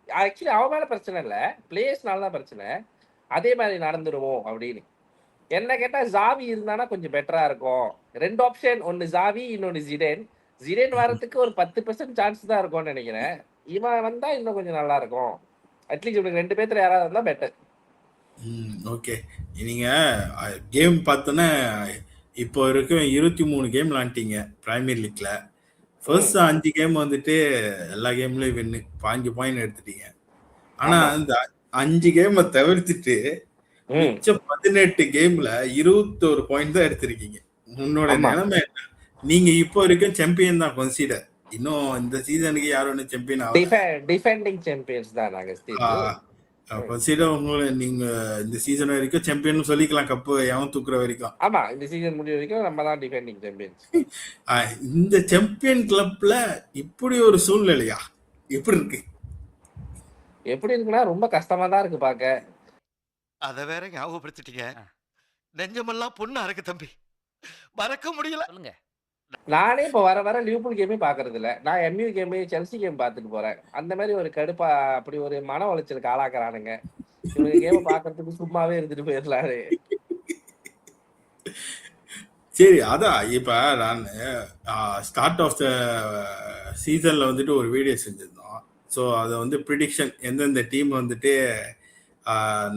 ஆக்சுவலி அவன் மேல பிரச்சனை இல்ல, பிளேயர்ஸ்னால தான் பிரச்சனை. அதே மாதிரி நடந்துருவோம் அப்படின்னு என்ன கேட்டா, ஜாவி இருந்தானா கொஞ்சம் பெட்டரா இருக்கும். 2 ஆப்ஷன், ஒன்னு ஜாவி, இன்னொன்னு ஜிடேன் வரதுக்கு ஒரு 10% சான்ஸ் தான் இருக்கும்னு நினைக்கிறேன். இவன் வந்தா இன்னும் கொஞ்சம் நல்லா இருக்கும். அட்லீஸ்ட் இவனுக்கு 2 பேர்த்துல யாராவது இருந்தா பெட்டர். ஓகே, நீங்க கேம் பார்த்தோன்னா இப்போ இருக்க 23 கேம் விளாண்டிங்க பிரீமியர் லீக்ல. ஃபர்ஸ்ட் 5 கேம் வந்துட்டு எல்லா கேம்லயும் வின்னு 5 பாயிண்ட் எடுத்துட்டீங்க. ஆனா இந்த 5 கேமை தவிர்த்துட்டு மிச்சம் 18 கேம்ல 21 பாயிண்ட் தான் எடுத்திருக்கீங்க. உன்னோட நிலைமை என்ன? நீங்க இப்போ வரைக்கும் சாம்பியன் தான் கன்சிடர். இன்னும் இந்த சீசனுக்கு யாரும் ஒன்னும் சாம்பியன் ஆகல. டிஃபெண்டிங் சாம்பியன்ஸ் தான் நாங்க கன்சிடர். உங்களை நீங்க இந்த சீசன் வரைக்கும் சாம்பியன் சொல்லிக்கலாம், கப்பு எவன் தூக்குற வரைக்கும். ஆமா, இந்த சீசன் முடிய வரைக்கும் நம்ம தான் டிஃபெண்டிங் சாம்பியன்ஸ். இந்த சாம்பியன் கிளப்ல இப்படி ஒரு சூழ்நிலையா? எப்படி இருக்கு? எப்படி இருக்குன்னா ரொம்ப கஷ்டமா தான் இருக்கு பாக்க. அத வேற ஞாபகப்படுத்திட்டீங்க. நெஞ்சமெல்லாம் பொண்ணா இருக்கு தம்பி, மறக்க முடியல. சொல்லுங்க. நானே இப்ப வர லிவர்பூல் கேமே பாக்குறது இல்ல. நான் எம்யூ கேம், செல்சி கேம் பாத்துட்டு போறேன். அந்த மாதிரி ஒரு கடுப்பா அப்படி ஒரு மன உளைச்சலுக்கு ஆளாக்குறானுங்க. இவங்க கேம் பாக்குறதுக்கு சும்மாவே இருந்துட்டு போயிடலாரு. சரி அதான் இப்ப நான் ஸ்டார்ட் ஆஃப் த சீசன்ல வந்துட்டு ஒரு வீடியோ செஞ்சிருந்தோம். ஸோ அதை வந்து ப்ரிடிக்ஷன் எந்தெந்த டீம் வந்துட்டு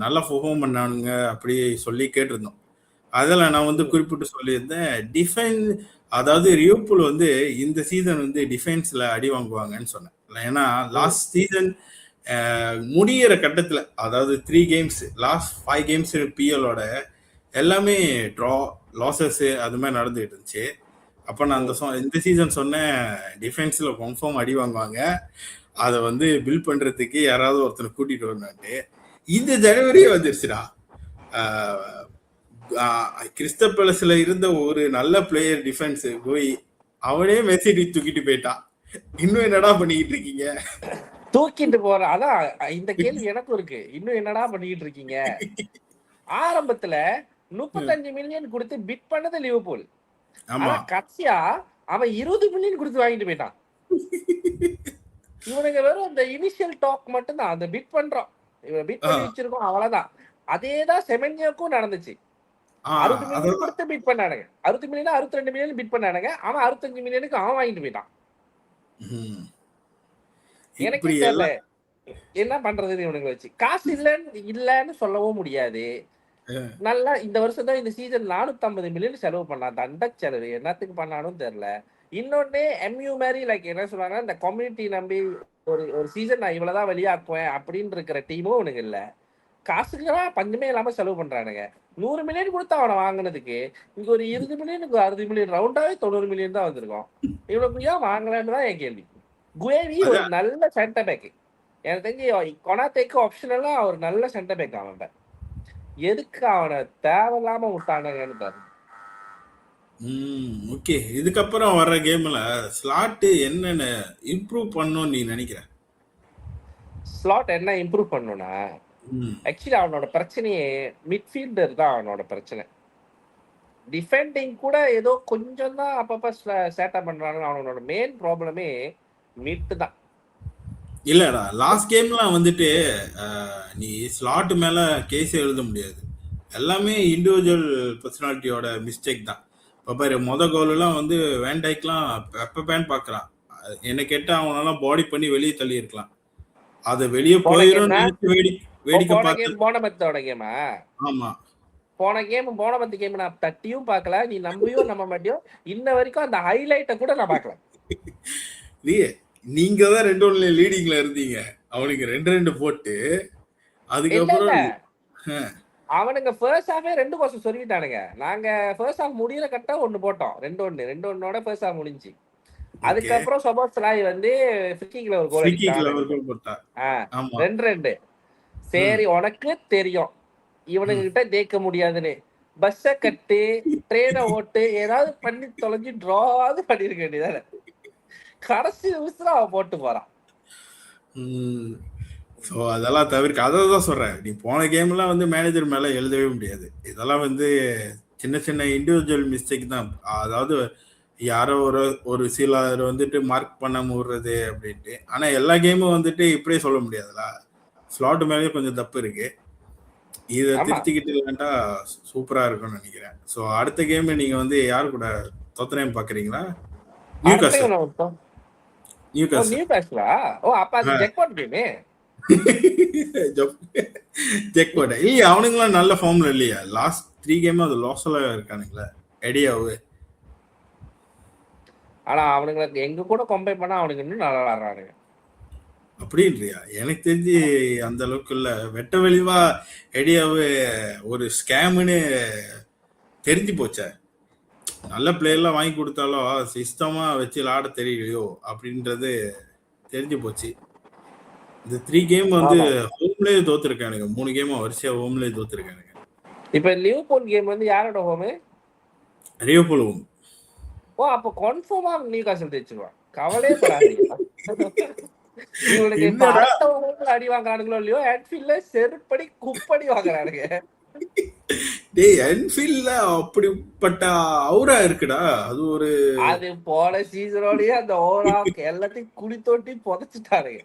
நல்லா பெர்ஃபார்ம் பண்ணானுங்க அப்படி சொல்லி கேட்டிருந்தோம். அதில் நான் வந்து குறிப்பிட்டு சொல்லியிருந்தேன் டிஃபென்ஸ், அதாவது லிவர்பூல் வந்து இந்த சீசன் வந்து டிஃபென்ஸ்ல அடி வாங்குவாங்கன்னு சொன்னேன். ஏன்னா லாஸ்ட் சீசன் முடியிற கட்டத்தில், அதாவது 3 கேம்ஸ் லாஸ்ட் 5 கேம்ஸ் பிஎலோட எல்லாமே ட்ரா லாசஸ் அது மாதிரி நடந்துகிட்டு இருந்துச்சு. அப்போ நான் இந்த சீசன் சொன்னேன் டிஃபென்ஸில் கன்ஃபார்ம் அடி வாங்குவாங்க, அதை வந்து பில்ட் பண்ணுறதுக்கு யாராவது ஒருத்தனை கூட்டிகிட்டு வரணுன்ட்டு. இந்த ஜனவரியே வந்துருச்சுடா. கிறிஸ்டல் பேலஸ்ல இருந்த ஒரு நல்ல பிளேயர் டிஃபென்ஸ் போய் அவனே மெசேஜ் தூக்கிட்டு போயிட்டான். இன்னும் என்னடா பண்ணிக்கிட்டு இருக்கீங்க? தூக்கிட்டு போற அதான் இந்த கேள்வி எனக்கும் இருக்கு. இன்னும் என்னடா பண்ணிக்கிட்டு இருக்கீங்க? ஆரம்பத்துல 35 மில்லியன் கொடுத்து பிட் பண்ணது லிவர்பூல். ஆனா கடைசியா அவன் 20 மில்லியன் கொடுத்து வாங்கிட்டு போயிட்டான். இவனுங்க வெறும் அந்த இனிஷியல் டாக் மட்டும் தான், அந்த பிட் பண்றோம், இவன் பிட் பண்ணி வச்சிருக்கோம், அவ்வளவுதான். அதேதான் செமென்யாக்கும் நடந்துச்சு. 60 மில்லியன் கொடுத்து பிட் பண்ணானுங்க. 60 மில்லியன் 62 மில்லியன் பிட் பண்ணானுங்க. அவன் 65 மில்லியனுக்கு அவன் வாங்கிட்டு போயிட்டான். எனக்கு தெரியல என்ன பண்றதுன்னு இவனுங்களை வச்சு. காசு இல்லன்னு சொல்லவும் முடியாது. நல்லா இந்த வருஷம் தான் இந்த சீசன் 450 மில்லியன் செலவு பண்ணான். தண்ட செலவு என்னத்துக்கு பண்ணானும் தெரியல. இன்னொன்னு எம்யூ மாதிரி லைக் என்ன சொல்றாங்க, இந்த கம்யூனிட்டி நம்பி ஒரு சீசன் நான் இவ்வளவுதான் வெளியாக்குவேன் அப்படின்னு இருக்கிற டீமும் அவனுக்கு இல்ல. காசுக்குலாம் பஞ்சமே இல்லாம செலவு பண்றானுங்க. 100 மில்லியன் கொடுத்து அவனை வாங்கினதுக்கு இங்க ஒரு 20 மில்லியன் 60 மில்லியன் ரவுண்டாவே 90 மில்லியன் தான் வந்திருக்கும். இவனுக்கு ஏன் வாங்கலன்னு தான் என் கேள்வி. குவேவி ஒரு நல்ல சென்டர் பேக், எனக்கு தெரிஞ்சு கொனாத்தேக்கு ஆப்ஷனலா ஒரு நல்ல சென்டர் பேக். அவன் எதுக்கு அவனை தேவையில்லாம விட்டானுங்கன்னு பாரு. ஓகே, இதுக்கப்புறம் வர்ற கேம்ல ஸ்லாட் என்னென்ன இம்ப்ரூவ் பண்ணும் நீ நினைக்கிற? ஸ்லாட் என்ன இம்ப்ரூவ் பண்ணுனா, ஆக்சுவலி அவனோட பிரச்சனையே மிட்ஃபீல்டர் தான். அவனோட பிரச்சனை டிஃபெண்டிங் கூட ஏதோ கொஞ்சம் தான் அப்பப்ப சேட்டா பண்றாங்க. அவனோட மெயின் ப்ராப்ளமே மிட் தான். இல்லடா, லாஸ்ட் கேம்லாம் வந்துட்டு நீ ஸ்லாட் மேல கேஸ் எழுத முடியாது. எல்லாமே இண்டிவிஜுவல் பர்சனாலிட்டியோட மிஸ்டேக் தான். இப்போ பாரு, கோலெல்லாம் வந்து வேண்டைக்கெலாம் பேன் பார்க்குறான். என்ன கேட்டால் அவனெல்லாம் பாடி பண்ணி வெளியே தள்ளி இருக்கலாம். அதை வெளியே போயிடும் வேடிக்கை பார்த்து. போனமத்தோட கேமா? ஆமா, போன கேம் நான் தட்டியும் பார்க்கல. நீ நம்பியும் நம்ப மாட்டியும், இன்ன வரைக்கும் அந்த ஹைலைட்டை கூட நான் பார்க்கல. நீங்க தான் 2-1 லீடிங்ல இருந்தீங்க, அவனுக்கு 2-2 போட்டு அதுக்கப்புறம் அவனுங்க ஃபர்ஸ்ட் ஹாஃபே 2 கோசம் சொல்லிட்டானுங்க. நாங்க ஃபர்ஸ்ட் ஹாஃப் முடியற கட்ட 1 போட்டோம். 2-1 ஃபர்ஸ்ட் ஹாஃப் முடிஞ்சு. அதுக்கப்புறம் சோபோஸ்லாய் வந்து ஃப்ரீக்கிக்ல ஒரு கோல் போட்டான். 2-2. சரி, உனக்கு தெரியும் இவனுங்க கிட்ட ஜெயிக்க முடியாதுன்னு. பஸ்ஸ கட்டு, ட்ரெயினை ஓட்டு, ஏதாவது பண்ணி தொலைஞ்சு டிராவது பண்ணிருக்க வேண்டியதானே. கடைசி நிமிஷம் அவன் போட்டு போறான். ஸோ அதெல்லாம் தவிர்க்க, அதை தான் சொல்கிறேன். நீ போன கேம்லாம் வந்து மேனேஜர் மேலே எழுதவே முடியாது. இதெல்லாம் வந்து சின்ன சின்ன இண்டிவிஜுவல் மிஸ்டேக் தான். அதாவது யாரோ ஒரு சிலர் வந்துட்டு மார்க் பண்ண முடிறது அப்படின்ட்டு. ஆனால் எல்லா கேமும் வந்துட்டு இப்படியே சொல்ல முடியாதுல்ல. ஸ்லாட் மேலேயே கொஞ்சம் தப்பு இருக்கு. இதை திருத்திக்கிட்டு இல்லைன்னா சூப்பராக இருக்கும்னு நினைக்கிறேன். ஸோ அடுத்த கேம் நீங்கள் வந்து யார் கூட தொத்தனையும் பார்க்குறீங்களா? அவனுங்களாம் நல்ல ஃபார்ம்ல இல்லையா? லாஸ்ட் 3 கேம் அது லாஸ்ல இருக்கானுங்களா எடியாவு. ஆனா அவனுங்களுக்கு எங்க கூட கம்பேர் பண்ணா அவனுக்கு இன்னும் நல்லா விளையாடுறானுங்க. அப்படின்றியா? எனக்கு தெரிஞ்சு அந்த அளவுக்கு இல்ல. வெட்ட வெளிவா எடியாவு ஒரு ஸ்கேம்னு தெரிஞ்சு போச்ச. நல்ல பிளேயர்லாம் வாங்கி கொடுத்தாலும் சிஸ்டமா வச்சு விளையாட தெரியலையோ அப்படின்றது தெரிஞ்சு போச்சு. இந்த 3 கேம் வந்து ஹோம்லயே தோத்துருக்கானுங்க. 3 கேம் வரிசையா ஹோம்லயே தோத்துருக்கானுங்க. இப்ப லிவர்பூல் கேம் வந்து யாரோட ஹோம்? Liverpool home. ஓ, அப்ப கன்ஃபார்மா நியூகாசல் ஜெயிச்சிருவான். கவலையே படாதீங்க. இவனுக்கு அடி வாங்குறானுங்களோ இல்லையோ, ஆன்ஃபீல்ட்ல செருப்படி குப்படி வாங்குறானுங்க. டேய், ஆன்ஃபீல்ட்ல அப்படிப்பட்ட அவுரா இருக்குடா. அது போன சீசனோடய அந்த ஓவரா எல்லாத்தையும் குடி தோட்டி புதைச்சிட்டானுங்க.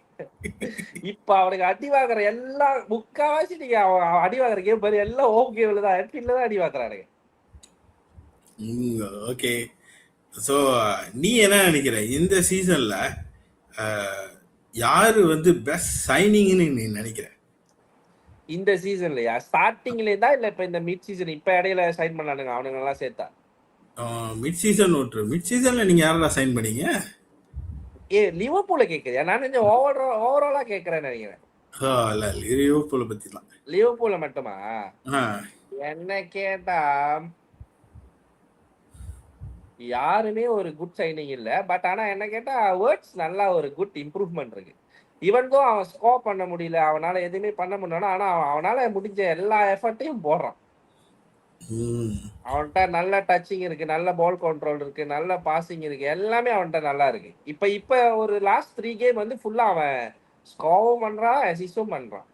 இப்ப அவனுக்கு அடி வாங்குற எல்லாம் முக்காவாசி நீங்க அடி வாங்குற கேம் பாரு, எல்லாம் ஹோம் கேம்ல தான், ஆன்ஃபீல்ட்ல தான் அடி வாங்குறானுங்க. ஓகே. ஸோ நீ என்ன நினைக்கிற இந்த சீசன்ல யாரு வந்து பெஸ்ட் சைனிங்னு நீ நினைக்கிற? இந்த சீசன்லயா? ஸ்டார்டிங்ல தான் இல்ல இப்ப இந்த மிட் சீசன் இப்ப இடையில சைன் பண்ணானுங்க அவனுங்க எல்லாம் சேர்த்தா? Mid season ஓட்டுரு. மிட் சீசன்ல நீங்க யாரா சைன் பண்ணீங்க? லிவர்பூல கேக்குறியா? நான் கொஞ்சம் ஓவராலா கேக்குறேன்னு நினைக்கிறேன். இல்ல லிவர்பூலை பத்தி தான். லிவர்பூல மட்டுமா? ஆ, என்ன கேட்டா யாருமே ஒரு குட் சைனிங் இல்ல. பட் ஆனா என்ன கேட்டா வேர்ட்ஸ் நல்லா ஒரு குட் இம்ப்ரூவ்மெண்ட் இருக்கு. ஈவன் தோ அவன் ஸ்கோர் பண்ண முடியல, அவனால எதுவுமே பண்ண முடியல, ஆனா அவனால முடிஞ்ச எல்லா எஃபர்ட்டையும் போடுறான். ம், அவன்கிட்ட நல்ல டச்சிங் இருக்கு, நல்ல பால் கண்ட்ரோல் இருக்கு, நல்ல பாசிங் இருக்கு, எல்லாமே அவன்கிட்ட நல்லா இருக்கு. இப்ப ஒரு லாஸ்ட் 3 கேம் வந்து ஃபுல்லா அவன் ஸ்கோரும் பண்றான், அசிஸ்டும் பண்றான்.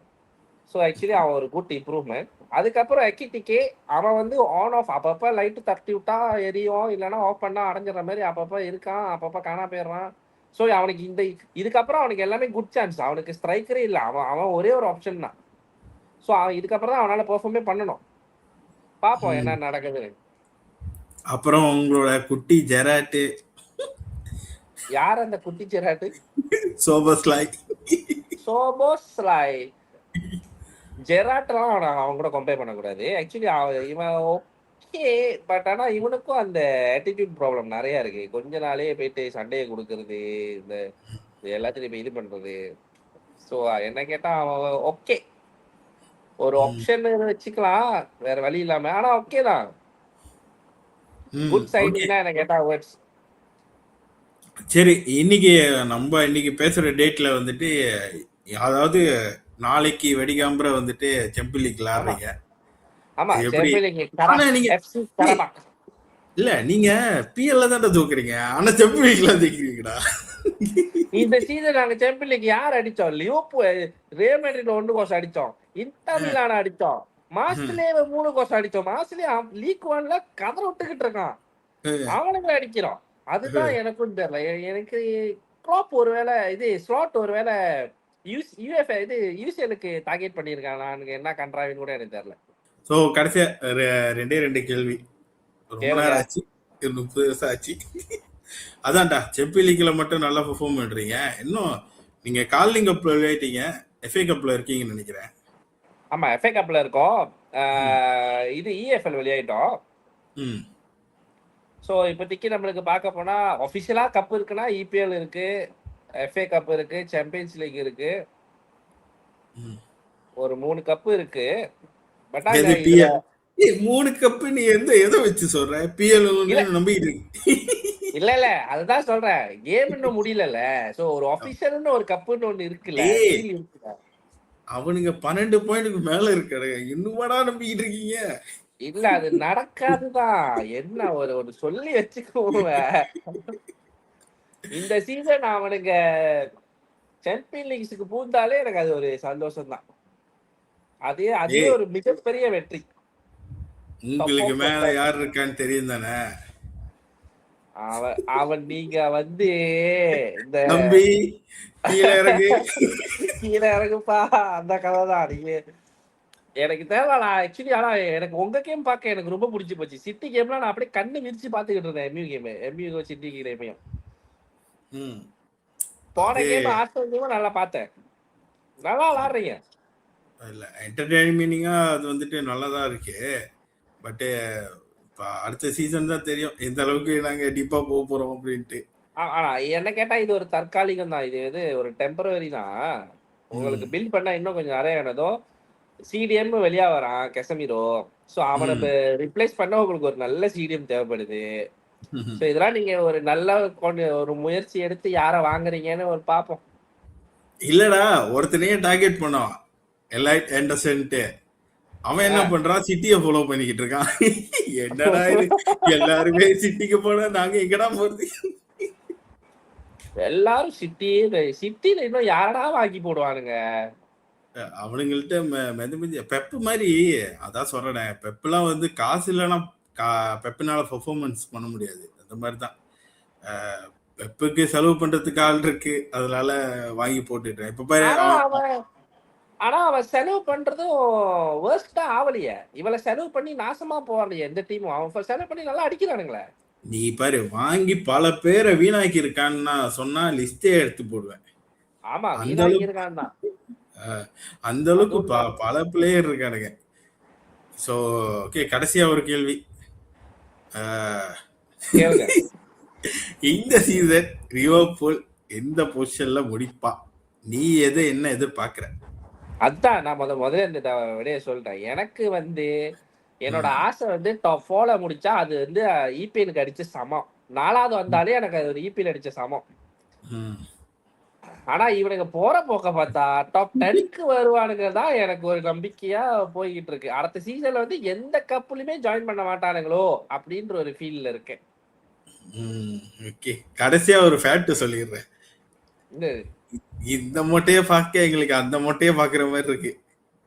ஸோ ஆக்சுவலி அவன் ஒரு குட் இம்ப்ரூவ்மெண்ட். அதுக்கப்புறம் எக்கிட்டிக்கே அவன் வந்து ஆன் ஆஃப் அப்பப்போ லைட்டு தட்டி விட்டா எரியும், இல்லைன்னா ஆஃப் பண்ணா அடைஞ்சிடற மாதிரி அப்பப்போ இருக்கான், அப்பப்போ காணா போயிடுறான். ஸோ அவனுக்கு இதுக்கப்புறம் அவனுக்கு எல்லாமே குட் சான்ஸ். அவனுக்கு ஸ்ட்ரைக்கரே இல்லை, அவன் ஒரே ஒரு ஆப்ஷன் தான். ஸோ அவன் இதுக்கப்புறம் தான் அவனால பெர்ஃபார்மே பண்ணணும். பார்ப்போம் என்ன நடக்குது. அப்புறம் உங்களோட குட்டி ஜெராட்டு யார் அந்த குட்டி செராட்டு? சோபஸ்லாய். சோபோஸ்லாய். ஜெராட்லாம் அவன் கூட கம்பேர் பண்ணக்கூடாது. ஆக்சுவலி இவன் ஓகே, பட் ஆனா இவனுக்கும் அந்த ஆட்டிடியூட் ப்ராப்ளம் நிறைய இருக்கு. கொஞ்ச நாளே போயிட்டு சண்டையை கொடுக்கறது, இந்த எல்லாத்தையும் இது பண்றது. ஸோ என்ன கேட்டா அவன் ஓகே, ஒரு ஆப்ஷன் வச்சுக்கலாம் வேற வழி இல்லாம, ஆனா ஓகே தான். Good okay. சைடிங்னா என்ன கேட்டா வேர்ட்ஸ். சரி, இன்னைக்கு பேசுற டேட்ல வந்துட்டு அதாவது நாளைக்கு வெடிகாம்பர வந்துட்டு சாம்பியன் லீக் விளையாடுறீங்க. ஆமா, எப்படி? சாம்பியன் ஆனா நீங்க எஃப்சி கரபாக். இல்ல நீங்க பிஎல்ல தான் தூக்குறீங்க, ஆனா சாம்பியன் லீக்ல தூக்குறீங்கடா. இந்த சீசன் நாங்க சாம்பியன் லீக் யார் அடிச்சோம்? லிவர்பூல், ரியல் மேட்ரிட்ல 1 கோல் அடிச்சோம், இன்டர் மிலான் அடிச்சோம், மார்ஸ்லயே 3 கோல் அடிச்சோம். மார்ஸ்லயே லீக் 1ல கதற விட்டுக்கிட்டு இருக்கான், அவனுங்க அடிக்கிறோம். அதுதான் எனக்கும் தெரியல. எனக்கு க்ளாப் ஒருவேளை இது ஸ்லாட் ஒருவேளை யூசிஎலுக்கு டார்கெட் பண்ணியிருக்கான். எனக்கு என்ன கண்ட்ராவின்னு கூட எனக்கு தெரியல. ஸோ கடைசியா 2 கேள்வி. ரொம்ப கேளுங்க. நேரம் ஆச்சு, 30 வருஷம் ஆச்சு. அதான்டா, சாம்பியன் லீக்ல மட்டும் நல்லா பெர்ஃபார்ம் பண்றீங்க. இன்னும் நீங்க காலிங் கப்ல விளையாட்டீங்க, எஃப்ஏ கப்ல இருக்கீங்கன்னு நினைக்கிறேன். ஆமா, எஃப்ஏ கப்ல இருக்கோம். இது இஎஃப்எல் வெளியாயிட்டோம். ம், ஸோ இப்போதைக்கு நம்மளுக்கு பார்க்க போனா ஒஃபிஷியலா கப் இருக்குன்னா இபிஎல் இருக்கு, எஃப்ஏ கப் இருக்கு, சாம்பியன்ஸ் லீக் இருக்கு, ம். ஒரு 3 கப் இருக்கு. பட் எது பிஎல்? 3 கப்பு நீ எதை வச்சு சொல்ற? பிஎல் இல்ல நம்பிட்டு இருக்கு. இல்ல அதுதான் சொல்றேன், கேம் இன்னும் முடியலல்ல. ஸோ ஒரு ஒஃபிஷியல்னு ஒரு கப்புன்னு ஒண்ணு இருக்குல்ல, ஏய், feel இருக்குல்ல. அவனுங்க 12 பாயிண்ட்டுக்கு மேல இருக்காரு, இன்னுமாடா நம்பிக்கிட்டு இருக்கீங்க? இல்ல அது நடக்காதுதான். என்ன ஒரு சொல்லி வச்சுக்கோங்க. இந்த சீசன் அவனுங்க சாம்பியன் லீக்ஸுக்கு பூந்தாலே எனக்கு அது ஒரு சந்தோஷம் தான். அதே ஏய், ஒரு மிகப்பெரிய வெற்றி. உங்களுக்கு சப்போஸ் மேல யார் இருக்கான்னு தெரியும் தானே அவன் நீங்க வந்து இந்த தம்பி, கீழே இறங்கு. கீழே இறங்குப்பா, அந்த கதை தான். நீங்க எனக்கு தேவை. நான் ஆக்சுவலி ஆனா எனக்கு உங்க கேம் பார்க்க எனக்கு ரொம்ப பிடிச்சி போச்சு. சிட்டி கேம்லாம் நான் அப்படியே கண்ணு விரிச்சு பாத்துக்கிட்டு இருந்தேன். எம்யூ சிட்டி கேமையும் ம், போன அது கேம் ஆஸ்டன் கேமும் நல்லா பார்த்தேன். நல்லா விளாடுறீங்க. இல்ல என்டர்டைன்மெண்டிங்கா அது வந்துட்டு நல்லதா இருக்கு. பட் இப்போ அடுத்த சீசன் தான் தெரியும் எந்த அளவுக்கு நாங்க டீப்பா போக போறோம் அப்படின்ட்டு. ஆனா என்ன கேட்டா இது ஒரு தற்காலிகம் தான். இது ஒரு டெம்பரவரி தான். உங்களுக்கு ம், பில்ட் பண்ணா இன்னும் கொஞ்சம் நிறைய வேணதோ. சிடிஎம் வெளியா வரான் கெசமிரோ. ஸோ அவனை ம், ரிப்ளேஸ் பண்ண உங்களுக்கு ஒரு நல்ல சிடிஎம் தேவைப்படுது. ம். ஸோ இதெல்லாம் நீங்க ஒரு நல்ல ஒரு முயற்சி எடுத்து யாரை வாங்குறீங்கன்னு ஒரு பார்ப்போம். இல்லடா, ஒருத்தனையே டார்கெட் பண்ணோம், எலைட் ஆண்டர்சன்ட்டு. அவன் என்ன பண்றான், சிட்டியை ஃபாலோ பண்ணிக்கிட்டு இருக்கான். என்னடா இது, எல்லாருமே சிட்டிக்கு போனா நாங்க எங்கடா போறது? எல்லாரும் சிட்டியில இன்னும் யாரடா வாங்கி போடுவானுங்க? அவனுங்கள்ட்ட மெது பெப்பு மாதிரி. அதான் சொல்றேன், பெப்புலாம் வந்து காசு இல்லைன்னா பெப்புனால பெர்ஃபார்மன்ஸ் பண்ண முடியாது. அந்த மாதிரி தான். பெப்புக்கு செலவு பண்றதுக்கு ஆள் இருக்கு, அதனால வாங்கி போட்டுட்டேன். இப்ப பாரு, ஆனா அவன் ஆனா அவன் செலவு பண்றதும் வேர்ஸ்டா ஆவலையே. இவள செலவு பண்ணி நாசமா போவானுங்க எந்த டீமும். அவன் செலவு பண்ணி நல்லா அடிக்கிறானுங்களே. நீ பாரு வாங்கி பல பேரை வீணாக்கி இருக்கான்னு சொன்னா லிஸ்டே எடுத்து போடுவேன். ஆமா, அந்த வீணாக்கி அளவுக்கு இருக்கான் தான். அந்த அளவுக்கு அதுவும் பல பிளேயர் இருக்கானுங்க. ஸோ ஓகே, கடைசியா ஒரு கேள்வி. அஹ், கேளுங்க. இந்த சீசன் லிவர்பூல் எந்த பொசிஷன்ல முடிப்பா? நீ என்ன எதிர்பார்க்கிற? அதான் நான் முதல்ல இந்த விடைய சொல்லிட்டேன். எனக்கு என்னோட ஆசை டாப் 4ல முடிச்சா அது இபிஎலுக்கு அடிச்ச சமம். 4வது வந்தாலே எனக்கு அது ஒரு இபிஎல் அடிச்ச சமம். ம். ஆனா இவனுங்க போற போக்க பார்த்தா டாப் 10க்கு வருவானுங்க தான் எனக்கு ஒரு நம்பிக்கையா போய்கிட்டு இருக்கு. அடுத்த சீசன்ல எந்த கப்புலயுமே ஜாயின் பண்ண மாட்டானுங்களோ அப்படின்ற ஒரு ஃபீல்ல இருக்கேன். ஓகே, கடைசியா ஒரு ஃபேக்ட் சொல்லிடுறேன். இந்த மொட்டையை பார்க்க எங்களுக்கு அந்த மொட்டையை பாக்குற மாதிரி இருக்கு.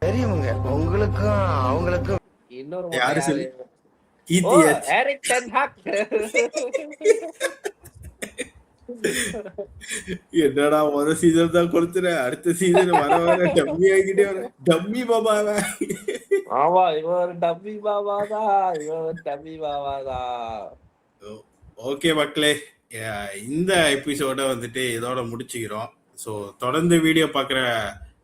தெரியுமுங்க உங்களுக்கும் அவங்களுக்கும். இன்னொரு யாரு சொல்லி? Oh, ETH. Erik ten Hag. என்னடா முதல் சீசன் தான் கொடுத்துற, அடுத்த சீசன் வர டம்மி ஆகிட்டே வர. டம்மி பாபாவ. ஆமா, இவன் ஒரு டம்மி பாபாதான். ஓகே மக்களே, இந்த எபிசோட இதோட முடிச்சுக்கிறோம். ஸோ தொடர்ந்து வீடியோ பார்க்குற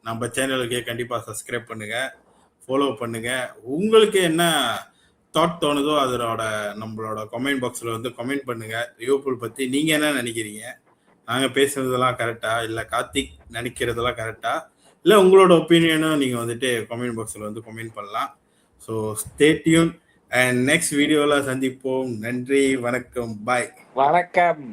நம்ம சேனலுக்கு கண்டிப்பாக சப்ஸ்கிரைப் பண்ணுங்க, ஃபாலோ பண்ணுங்க. உங்களுக்கு என்ன தாட் தோணுதோ அதோட நம்மளோட கமெண்ட் பாக்ஸில் கமெண்ட் பண்ணுங்க. லிவர்பூல் பற்றி நீங்கள் என்ன நினைக்கிறீங்க? நாங்கள் பேசுறதெல்லாம் கரெக்டா, இல்லை கார்த்திக் நினைக்கிறதெல்லாம் கரெக்டா, இல்லை உங்களோட ஒப்பீனியனும் நீங்கள் கமெண்ட் பாக்ஸில் கமெண்ட் பண்ணலாம். So stay tune and next வீடியோவில் சந்திப்போம். நன்றி, வணக்கம், பாய். வணக்கம்.